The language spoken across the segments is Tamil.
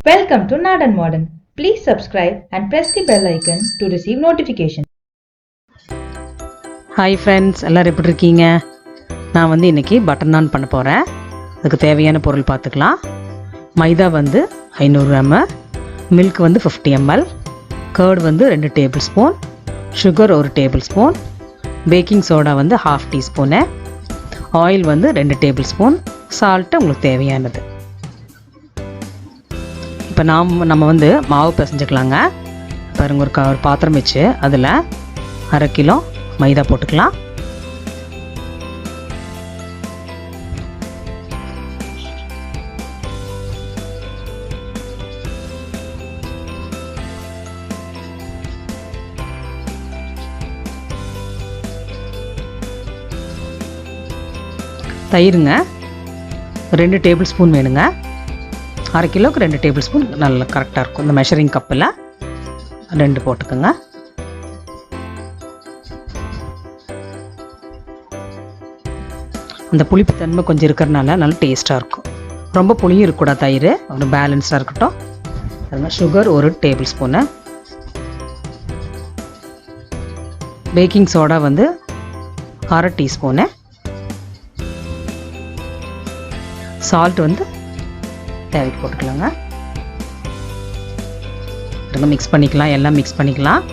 Welcome to Naadan Modern. Please subscribe and press the bell icon to receive notification. Hi friends, எல்லாரும் எப்படி இருக்கீங்க? நான் இன்னைக்கு பட்டர் நான் பண்ண போறேன். அதுக்கு தேவையான பொருள் பார்த்துக்கலாம். Maida 500 ml, milk 50 ml, curd 2 tablespoon, sugar 1 tablespoon, baking soda 1/2 teaspoon, oil 2 tablespoon, salt உங்களுக்கு தேவையானது. இப்போ நம்ம மாவு பிசைஞ்சுக்கலாங்க. பாருங்க, ஒரு பாத்திரம் வச்சு அதில் 1/2 கிலோ மைதா போட்டுக்கலாம். தயிருங்க 2 டேபிள் ஸ்பூன் வேணுங்க. 1/2 கிலோவுக்கு 2 டேபிள் ஸ்பூன் நல்லா கரெக்டாக இருக்கும். இந்த மெஷரிங் கப்பில் 2 போட்டுக்கோங்க. அந்த புளிப்பு தன்மை கொஞ்சம் இருக்கிறனால நல்லா டேஸ்ட்டாக இருக்கும். ரொம்ப புளியும் இருக்கக்கூடாது, தயிர் ஒரு பேலன்ஸாக இருக்கட்டும். அதனால் sugar 1 table spoon, packing soda 1/2 teaspoon, salt தேவைக்கு போட்டுக்கலாங்க. மிக்ஸ் பண்ணிக்கலாம், எல்லாம் மிக்ஸ் பண்ணிக்கலாம்.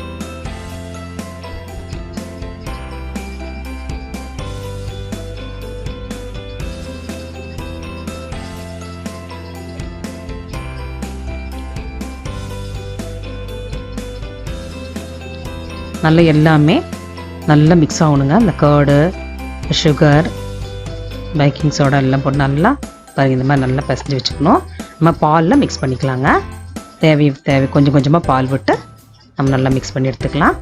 நல்லா எல்லாமே நல்லா மிக்ஸ் ஆகணுங்க. இந்த கர்டு, சுகர், பேக்கிங் சோடா எல்லாம் போட்டு நல்லா பாருங்க, இந்த மாதிரி நல்லா பிசைஞ்சு வச்சுக்கணும். நம்ம பாலில் மிக்ஸ் பண்ணிக்கலாங்க. தேவை கொஞ்சம் கொஞ்சமாக பால் விட்டு நம்ம நல்லா மிக்ஸ் பண்ணி எடுத்துக்கலாம்.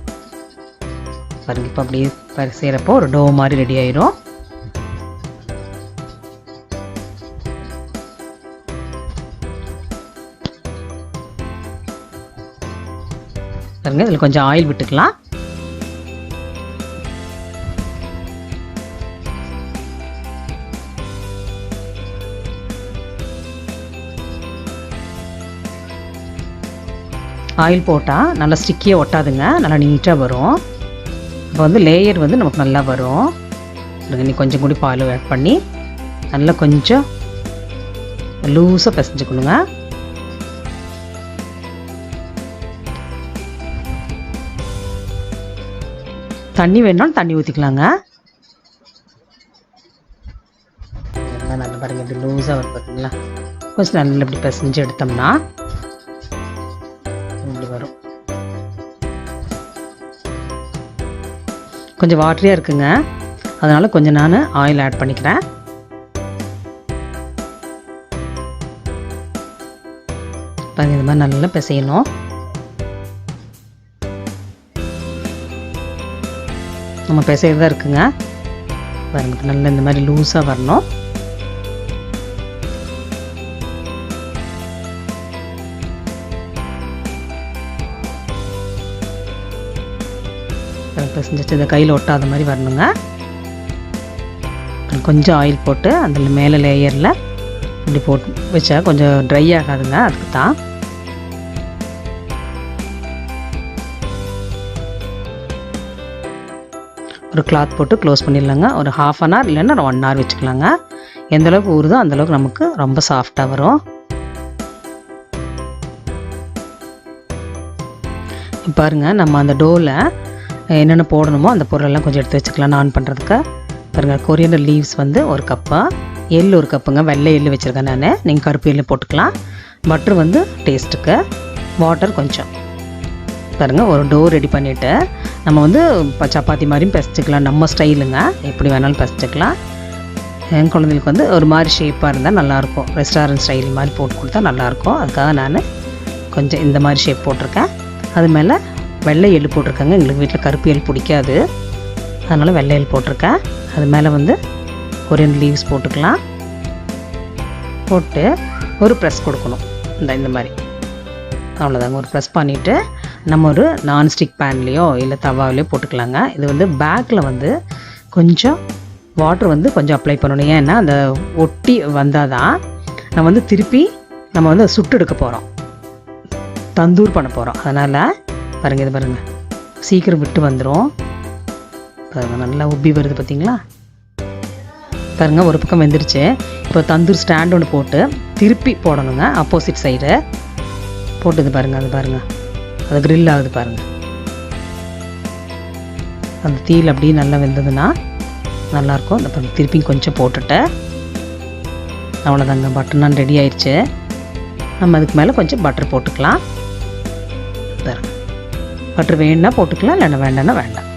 பாருங்க, இப்போ அப்படியே செய்கிறப்போ ஒரு டோ மாதிரி ரெடி ஆயிடும். பாருங்க, இதில் கொஞ்சம் ஆயில் விட்டுக்கலாம். ஆயில் போட்டால் நல்லா ஸ்டிக்கியாக ஒட்டாதுங்க, நல்லா நீட்டாக வரும். இப்போ லேயர் நமக்கு நல்லா வரும். நீ கொஞ்சம் கூடி பால் ஆட் பண்ணி நல்லா கொஞ்சம் லூஸாக பிசைஞ்சுக்கணுங்க. தண்ணி வேணும்னாலும் தண்ணி ஊற்றிக்கலாங்க. நல்லா பாருங்கள், இப்படி லூஸாக வரும் பார்த்தீங்களா. கொஞ்சம் நல்லா இப்படி பிசைஞ்சு எடுத்தோம்னா வரும். கொஞ்சம் வாட்டரியாக இருக்குங்க, அதனால கொஞ்சம் நான் ஆயில் ஆட் பண்ணிக்கிறேன். பாருங்க, இந்த மாதிரி நல்லா பிசையணும். நம்ம பிசையறதா இருக்குங்க. பாருங்க, நல்லா இந்த மாதிரி லூஸாக வரணும். பிசைஞ்சிட்டு இந்த கையில் ஒட்டாத மாதிரி வரணுங்க. கொஞ்சம் ஆயில் போட்டு அதில் மேலே லேயரில் இப்படி போட்டு வச்சா கொஞ்சம் ட்ரை ஆகாதுங்க, அதுக்கு தான். ஒரு கிளாத் போட்டு க்ளோஸ் பண்ணிடலாங்க. ஒரு 1/2 hour இல்லைன்னா 1 hour வச்சுக்கலாங்க. எந்தளவுக்கு ஊறுதோ அந்தளவுக்கு நமக்கு ரொம்ப சாஃப்டாக வரும். பாருங்கள், நம்ம அந்த டோவில் என்னென்ன போடணுமோ அந்த பொருளெல்லாம் கொஞ்சம் எடுத்து வச்சுக்கலாம் நான் பண்ணுறதுக்கு. பாருங்கள், கொரியண்டர் லீவ்ஸ் 1 கப்பு, எள் 1 கப்புங்க, வெள்ளை எள் வச்சுருக்கேன் நான். நீங்கள் கருப்பு எள் போட்டுக்கலாம். பட்டர் டேஸ்ட்டுக்கு, வாட்டர் கொஞ்சம். பாருங்கள், ஒரு டோ ரெடி பண்ணிவிட்டு நம்ம இப்போ சப்பாத்தி மாதிரியும் பிசைச்சிக்கலாம். நம்ம ஸ்டைலுங்க, எப்படி வேணாலும் பிசைச்சிக்கலாம். என் குழந்தைங்களுக்கு ஒரு மாதிரி ஷேப்பாக இருந்தால் நல்லாயிருக்கும். ரெஸ்டாரண்ட் ஸ்டைல் மாதிரி போட்டு கொடுத்தா நல்லாயிருக்கும். அதுக்காக நான் கொஞ்சம் இந்த மாதிரி ஷேப் போட்டிருக்கேன். அது மேலே வெள்ளை எள் போட்டிருக்கேங்க. எங்களுக்கு வீட்டில் கருப்பு எள் பிடிக்காது, அதனால் வெள்ளை எள் போட்டிருக்கேன். அது மேலே கொரியன் லீவ்ஸ் போட்டுக்கலாம். போட்டு ஒரு ப்ரெஸ் கொடுக்கணும். இந்த மாதிரி அவ்வளோதாங்க. ஒரு ப்ரெஸ் பண்ணிவிட்டு நம்ம ஒரு நான்ஸ்டிக் பேன்லேயோ இல்லை தவாவிலையோ போட்டுக்கலாங்க. இது பேக்கில் கொஞ்சம் வாட்டர் கொஞ்சம் அப்ளை பண்ணணும். ஏன்னா அந்த ஒட்டி வந்தால் தான் நம்ம திருப்பி நம்ம சுட்டு எடுக்க போகிறோம். தந்தூர் பண்ண போகிறோம். அதனால் பாருங்கள், இது பாருங்கள் சீக்கிரம் விட்டு வந்துடும். பாருங்கள் நல்லா உப்பி வருது பார்த்தீங்களா. பாருங்கள் ஒரு பக்கம் வெந்துருச்சு. இப்போ தந்தூர் ஸ்டாண்ட் ஒன்று போட்டு திருப்பி போடணுங்க. ஆப்போசிட் சைடு போட்டு இது பாருங்கள், அது பாருங்கள் அது க்ரில் ஆகுது பாருங்கள். அந்த தீயில் அப்படியே நல்லா வெந்ததுன்னா நல்லாயிருக்கும். இந்த பாருங்கள் திருப்பி கொஞ்சம் போட்டுட்டு அவ்வளோதாங்க, பட்டர் நான் ரெடி ஆயிடுச்சு. நம்ம அதுக்கு மேலே கொஞ்சம் பட்டர் போட்டுக்கலாம். பட்டர் வேணுன்னா போட்டுக்கலாம், இல்லைன்னா வேண்டாம்னா வேண்டாம்.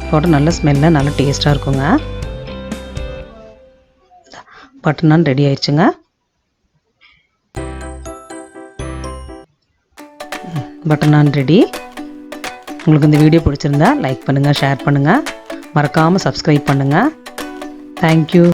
போட்டு நல்ல ஸ்மெல்லாக நல்லா டேஸ்ட்டாக இருக்குங்க. பட்டர் நான் ரெடி ஆயிடுச்சுங்க. பட்டர் நான் ரெடி. உங்களுக்கு இந்த வீடியோ பிடிச்சிருந்தா லைக் பண்ணுங்கள், ஷேர் பண்ணுங்கள், மறக்காமல் சப்ஸ்கிரைப் பண்ணுங்கள். தேங்க்யூ.